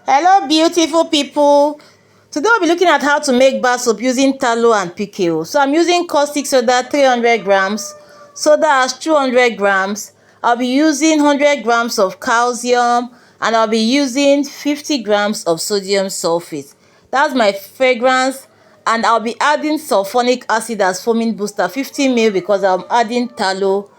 Hello beautiful people. Today we'll be looking at how to make bar soap using tallow and PKO. So I'm using caustic soda 300 grams, soda ash 200 grams. I'll be using 100 grams of calcium and I'll be using 50 grams of sodium sulfate. That's my fragrance, and I'll be adding sulfonic acid as foaming booster 50 ml because I'm adding tallow,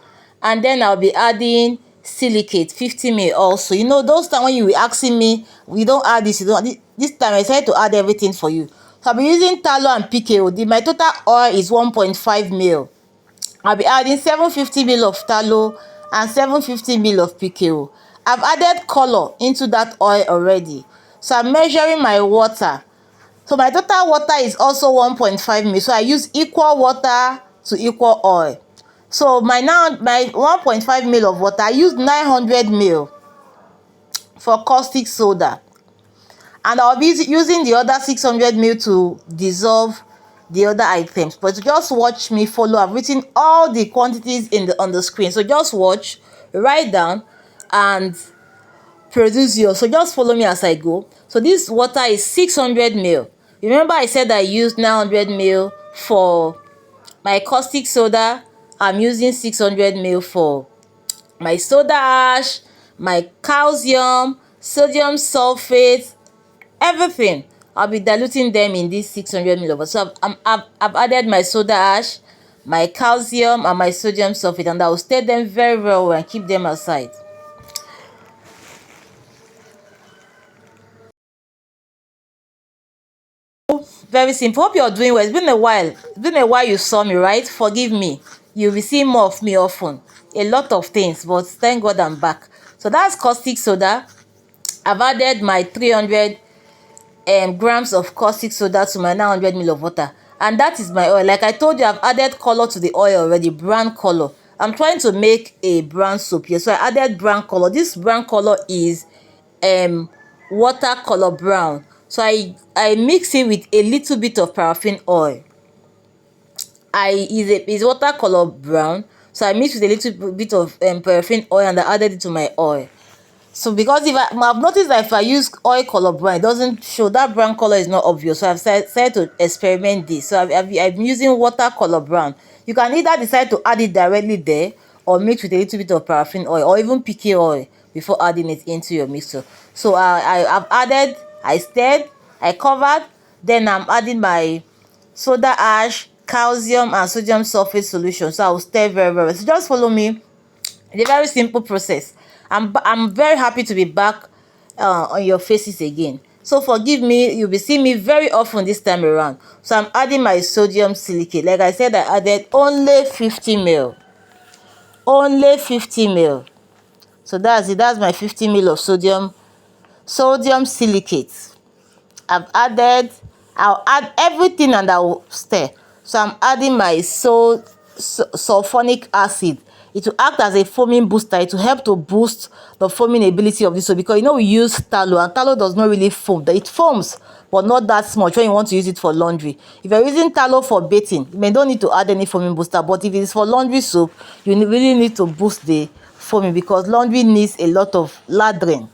and then I'll be adding silicate 50 ml also. You know, those time when you were asking me we don't add this, you don't, this time I decided to add everything for you. So I'll be using tallow and PKO. My total oil is 1.5 ml. I'll be adding 750 ml of tallow and 750 ml of PKO. I've added color into that oil already, so I'm measuring my water. So my total water is also 1.5 ml, so I use equal water to equal oil. So my 1.5 ml of water, I use 900 ml for caustic soda, and I'll be using the other 600 ml to dissolve the other items. But just watch me follow. I've written all the quantities on the screen, so just watch, write down, and produce yours. So just follow me as I go. So this water is 600 ml. Remember I said I used 900 ml for my caustic soda. I'm using 600 ml for my soda ash, my calcium, sodium sulfate, everything. I'll be diluting them in this 600 ml of water. So I've added my soda ash, my calcium, and my sodium sulfate, and I will stir them very well and keep them aside. Very simple. Hope you're doing well. It's been a while. It's been a while you saw me, right? Forgive me. You'll be seeing more of me often. A lot of things, but thank God I'm back. So that's caustic soda. I've added my 300 grams of caustic soda to my 900 ml of water. And that is my oil. Like I told you, I've added color to the oil already, brown color. I'm trying to make a brown soap here. So I added brown color. This brown color is watercolor brown. So I mix it with a little bit of paraffin oil. Is watercolor brown, so I mix with a little bit of paraffin oil, and I added it to my oil. So because I've noticed that if I use oil color brown, it doesn't show. That brown color is not obvious, so I've decided to experiment this. So I'm using watercolor brown. You can either decide to add it directly there or mix with a little bit of paraffin oil or even PK oil before adding it into your mixer. So I've added, I stirred, I covered, then I'm adding my soda ash, calcium, and sodium sulfate solution. So I will stir very well. So just follow me. It's a very simple process. I'm very happy to be back on your faces again. So forgive me, you'll be seeing me very often this time around. So I'm adding my sodium silicate. Like I said, I added only 50 ml. Only 50 ml. So that's it. That's my 50 ml of sodium silicate. I'll add everything and I'll stir. So I'm adding my sulfonic acid. It will act as a foaming booster. It will help to boost the foaming ability of this soap, because you know we use tallow, and tallow does not really foam. It foams, but not that much when you want to use it for laundry. If you're using tallow for bathing, you may don't need to add any foaming booster, but if it is for laundry soap, you really need to boost the foaming, because laundry needs a lot of lathering.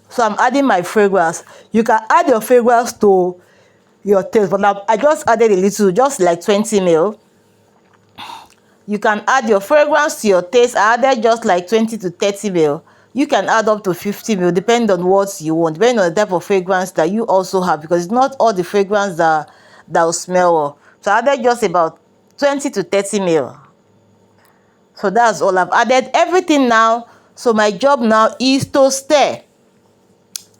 So I'm adding my fragrance. You can add your fragrance to your taste, but now I just added a little, just like 20 ml. You can add your fragrance to your taste. I added just like 20 to 30 ml. You can add up to 50 ml, depending on what you want, depending on the type of fragrance that you also have, because it's not all the fragrance that will smell well. So I added just about 20 to 30 ml. So that's all. I've added everything now. So my job now is to stir.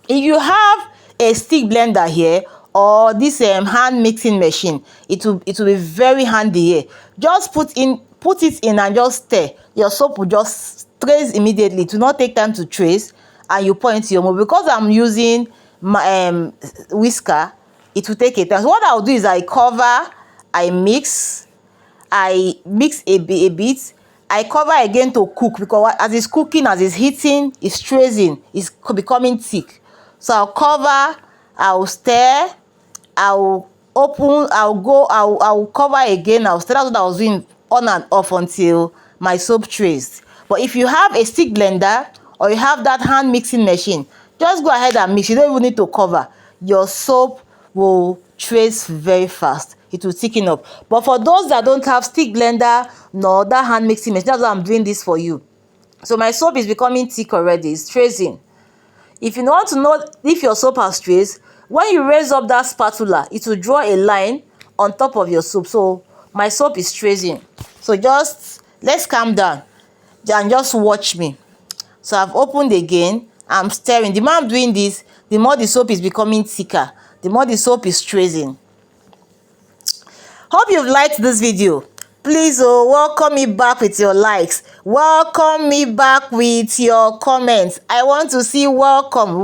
If you have a stick blender here or this hand mixing machine, it will be very handy here. Just put it in and just stir. Your soap will just trace immediately. It will not take time to trace, and you pour into your mouth. Because I'm using my whisker, it will take a time. So what I'll do is I cover, I mix a bit, I cover again to cook, because as it's cooking, as it's heating, it's tracing, it's becoming thick. So I'll cover, I'll stir, I'll open, I'll cover again, I'll stir. That's what I was doing on and off until my soap traced. But if you have a stick blender or you have that hand mixing machine, Just go ahead and mix. You don't even need to cover. Your soap will trace very fast. It will thicken up. But for those that don't have stick blender nor that hand mixing machine, that's why I'm doing this for you. So my soap is becoming thick already. It's tracing. If you want to know if your soap has traced, when you raise up that spatula, it will draw a line on top of your soap. So my soap is tracing. So just let's calm down and just watch me. So I've opened again. I'm stirring. The more I'm doing this, the more the soap is becoming thicker, the more the soap is tracing. Hope you've liked this video. Please welcome me back with your likes. Welcome me back with your comments. I want to see welcome.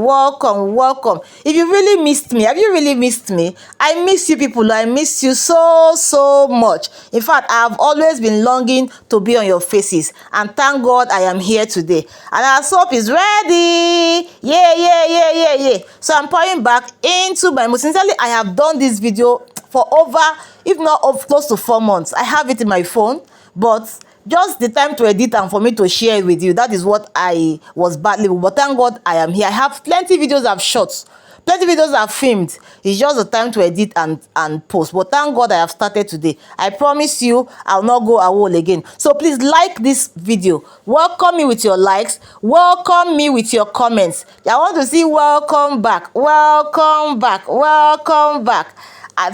If you really missed me, have you really missed me? I miss you people. I miss you so much. In fact, I've always been longing to be on your faces, and thank God I am here today. And our soap is ready. Yeah. So I'm pouring back into my most sincerely, I have done this video for over, if not of close to 4 months. I have it in my phone, but just the time to edit and for me to share it with you, that is what I was battling with. But thank God I am here. I have plenty videos I've shot, plenty videos I've filmed. It's just the time to edit and post. But thank God I have started today. I promise you I'll not go AWOL again. So please like this video. Welcome me with your likes. Welcome me with your comments. I want to see welcome back.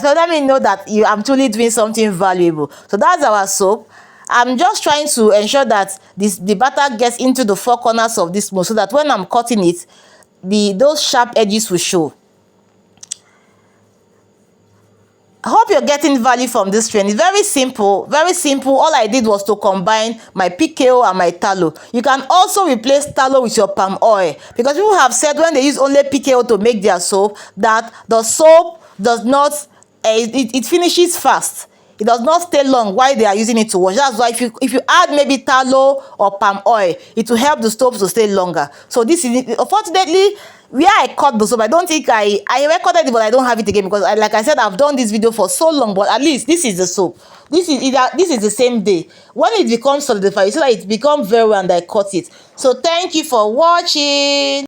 So let me know that I'm truly doing something valuable. So that's our soap. I'm just trying to ensure that the batter gets into the 4 corners of this mold, so that when I'm cutting it, those sharp edges will show. I hope you're getting value from this training. It's very simple, very simple. All I did was to combine my PKO and my tallow. You can also replace tallow with your palm oil, because people have said when they use only PKO to make their soap, that the soap does not, it finishes fast. It does not stay long while they are using it to wash. That's why if you add maybe tallow or palm oil, it will help the soap to stay longer. So this is, unfortunately, where I cut the soap, I don't think I recorded it, but I don't have it again, because like I said, I've done this video for so long. But at least this is the soap. This is the same day. When it becomes solidified, you see that it becomes very well, and I cut it. So thank you for watching.